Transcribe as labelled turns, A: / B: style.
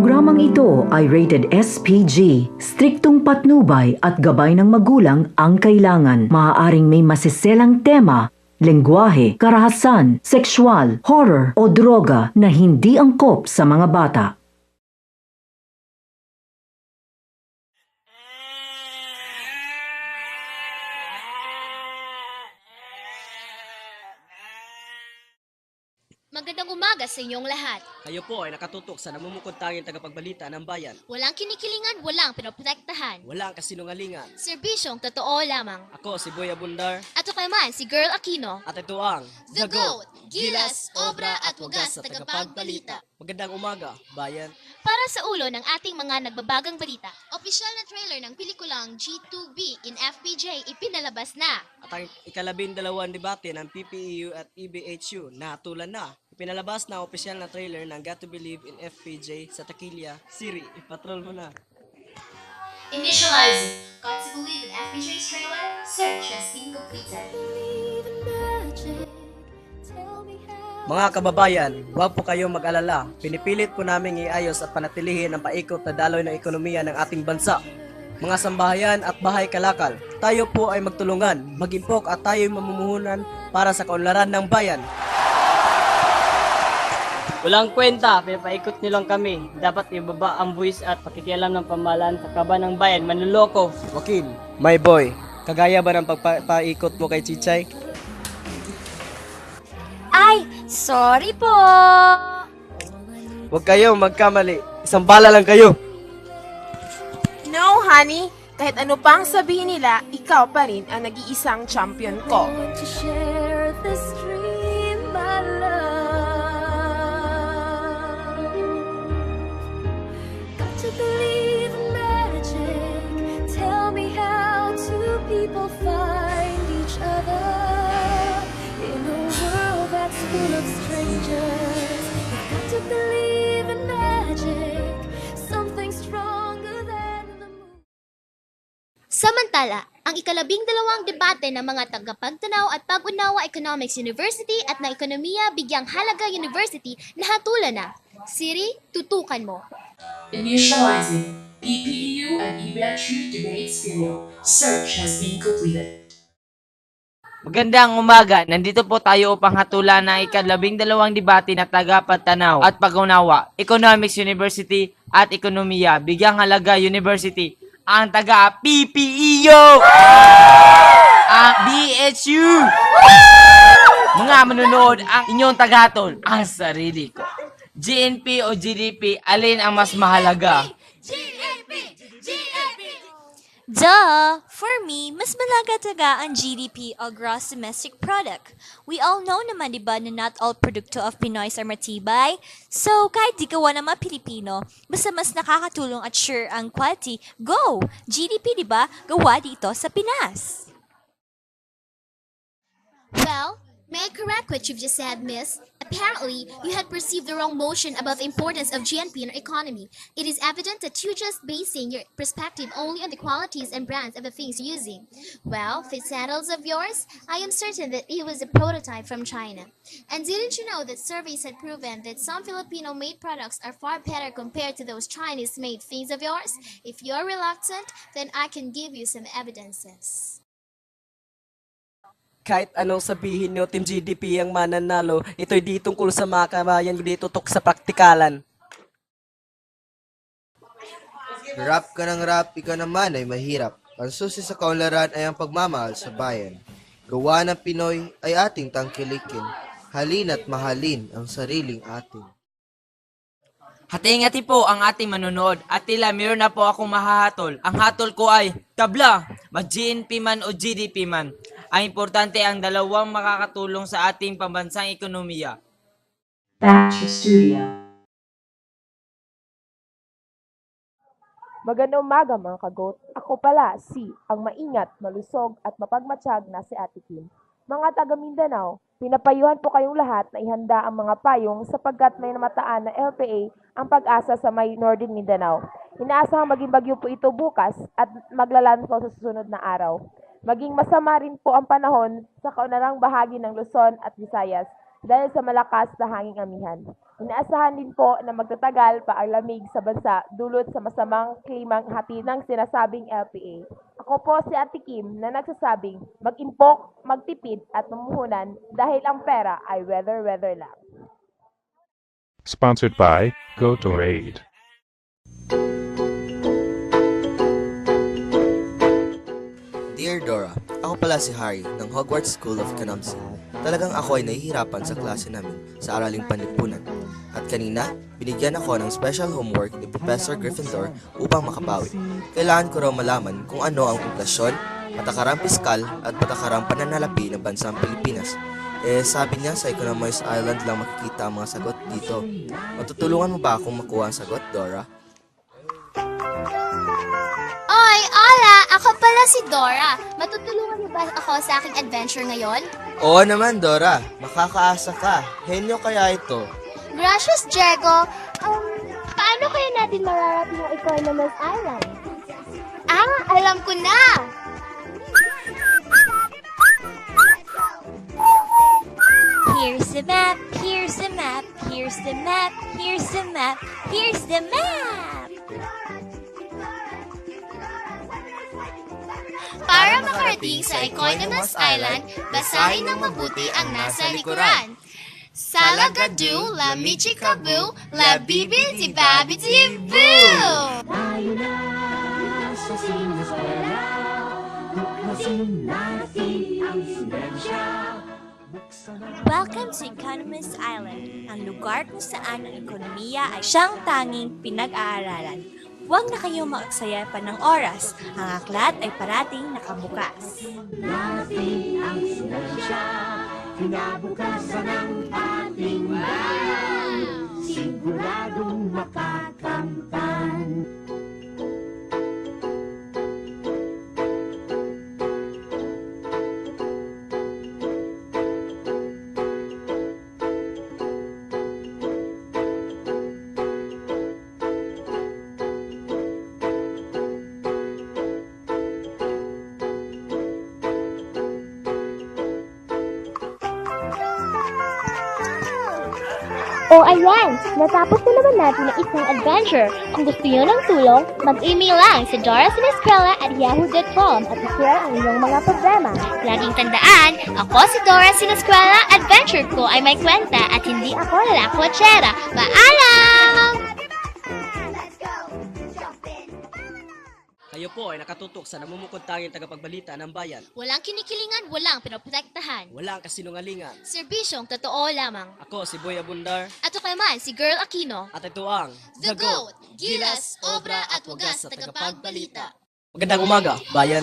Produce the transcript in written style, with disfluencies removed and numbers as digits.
A: Programang ito ay rated SPG. Striktong patnubay at gabay ng magulang ang kailangan. Maaaring may masiselang tema, lengguwahe, karahasan, sexual, horror o droga na hindi angkop sa mga bata.
B: Magandang umaga sa inyong lahat.
C: Kayo po ay nakatutok sa namumukod tanging tagapagbalita ng bayan.
B: Walang kinikilingan, walang pinoprotektahan.
C: Walang kasinungalingan.
B: Serbisyong totoo lamang.
C: Ako si Boy Abundar
B: At ako naman, si Girl Aquino.
C: at ito ang
B: The Goat, Gilas, Obra at Wagas sa tagapagbalita.
C: Magandang umaga, bayan.
B: Para sa ulo ng ating mga nagbabagang balita, opisyal na trailer ng pelikulang G2B in FPJ ipinalabas na.
C: At ang ikalabindalawang debate ng PPEU at EBHU nahatulan na. Ipinalabas na ang opisyal na trailer ng Got to Believe in FPJ sa Taquilla. Siri, ipatrol mo na.
B: Initializing. Got to believe in FPJ's trailer? Search has been completed.
C: Mga kababayan, huwag po kayong mag-alala. Pinipilit po namin iayos at panatilihin ang paikot na daloy ng ekonomiya ng ating bansa. Mga sambahayan at bahay kalakal, tayo po ay magtulungan, mag-impok at tayo'y mamumuhunan para sa kaunlaran ng bayan.
D: Walang kwenta, pinapaikot niyo lang kami. Dapat ibaba ang buwis at pakikialam ng pamahalaan sa kaba ng bayan, manluloko.
C: Wakil, my boy, kagaya ba ng pagpaikot mo kay Chichay?
B: Ay, sorry po!
C: Huwag kayo magkamali, isang bala lang kayo.
E: No, honey. Kahit ano pang sabihin nila, ikaw pa rin ang nag-iisang champion ko.
F: To share this dream, my love. Got to believe in magic. Tell me how two people find each other in a world that's full of strangers. You've got to believe in magic. Something stronger than the moon.
B: Samantala, ang ikalabing-dalawang debate ng mga tagapagtanaw at pag-unawa Economics University at ng Ekonomiya Bigyang Halaga University na hatulan na. Siri, tutukan mo.
G: Initializing. PPEU and EBHU debate schedule. Search has been completed.
D: Magandang umaga, nandito po tayo upang hatulan ng ikalabing-dalawang debate na tagapagtanaw at pag-unawa, Economics University at Ekonomiya, Bigyang Halaga University, ang taga-PPEU, ang BHU. Mga manunood, ang inyong tagatol, ang sarili ko. GNP o GDP, alin ang mas mahalaga?
F: Duh! For me, mas malaga ang GDP o Gross Domestic Product. We all know naman diba na not all produkto of Pinoys are matibay? So, kahit di gawa ng mga Pilipino, basta mas nakakatulong at sure ang quality, go! GDP diba? Gawa dito sa Pinas.
B: Well, may I correct what you've just said, miss? Apparently, you had perceived the wrong notion about the importance of GNP in our economy. It is evident that you're just basing your perspective only on the qualities and brands of the things you're using. Well, this sandals of yours, I am certain that it was a prototype from China. And didn't you know that surveys had proven that some Filipino-made products are far better compared to those Chinese-made things of yours? If you're reluctant, then I can give you some evidences.
C: Kahit anong sabihin nyo, Team GDP ang mananalo, ito'y di tungkol sa mga kabayan, kundi tutok sa praktikalan.
H: Rap ka ng rap, ikaw naman ay mahirap. Ang susi sa kaunlaran ay ang pagmamahal sa bayan. Gawa ng Pinoy ay ating tangkilikin. Halin at mahalin ang sariling atin.
D: Hati-hati po ang ating manonood at tila meron na po akong mahahatol. Ang hatol ko ay, tabla, mag-GNP man o GDP man. Ang importante ang dalawang makakatulong sa ating pambansang ekonomiya.
G: Back to studio.
E: Magandang umaga mga kagot. Ako pala ang maingat, malusog at mapagmatsyag na si Ate Kim. Mga taga Mindanao, pinapayuhan po kayong lahat na ihanda ang mga payong sapagkat may namataan na LPA ang pag-asa sa may Northern Mindanao. Inaasahang maging bagyo po ito bukas at maglalandfall sa susunod na araw. Maging masama rin po ang panahon sa kaunarang bahagi ng Luzon at Visayas. dahil sa malakas na hanging amihan. Inaasahan din po na magtatagal pa ang lamig sa bansa dulot sa masamang klimang hatid ng sinasabing LPA. Ako po si Ate Kim na nagsasabing mag-impok, magtipid at mamuhunan dahil ang pera ay weather lang.
I: Sponsored by GoToAid.
H: Dear Dora, ako pala si Harry ng Hogwarts School of Economics. Talagang ako ay nahihirapan sa klase namin sa araling panlipunan. At kanina, binigyan ako ng special homework ni Professor Gryffindor upang makabawi. Kailangan ko raw malaman kung ano ang inflasyon, patakarang piskal at patakarang pananalapi ng bansang Pilipinas. Sabi niya sa Economist Island lang makikita ang mga sagot dito. Matutulungan mo ba akong makuha ang sagot, Dora?
B: Oy, hola! Ako pala si Dora. Matutulungan niyo ba ako sa aking adventure ngayon?
H: Oo naman, Dora. Makakaasa ka. Henyo kaya ito.
B: Gracias, Diego. Paano kaya natin mararating ang Economist Island? Alam ko na!
F: Here's the map, here's the map, here's the map, here's the map, here's the map!
B: Para makarating sa Economist Island, basahin ng mabuti ang nasa likuran. Salagadu, la michikabu, la bibiti babiti boo!
F: Welcome to Economist Island, ang lugar kung saan ang ekonomiya ay siyang tanging pinag-aaralan. Huwag na kayong maaksaya pa ng oras, ang aklat ay parating nakabukas.
B: O ayan, natapos na naman natin ang isang adventure. Kung gusto niyo ng tulong, mag-email lang sa dorasinescuela@yahoo.com at i-share ang inyong mga problema. Laging tandaan, ako si Dora Sinescuela, adventure ko ay may kwenta at hindi ako lalakwatsera. Paalam!
C: Kayo po ay nakatutok sa namumukod tanging tagapagbalita ng bayan.
B: Walang kinikilingan, walang pinoprotektahan.
C: Walang kasinungalingan.
B: Serbisyong totoo lamang.
C: Ako si Boy Abundar
B: At ako naman, si Girl Aquino.
C: at ito ang
B: The Goat, Gilas, Obra at Wagas sa Tagapagbalita.
C: Magandang umaga, bayan.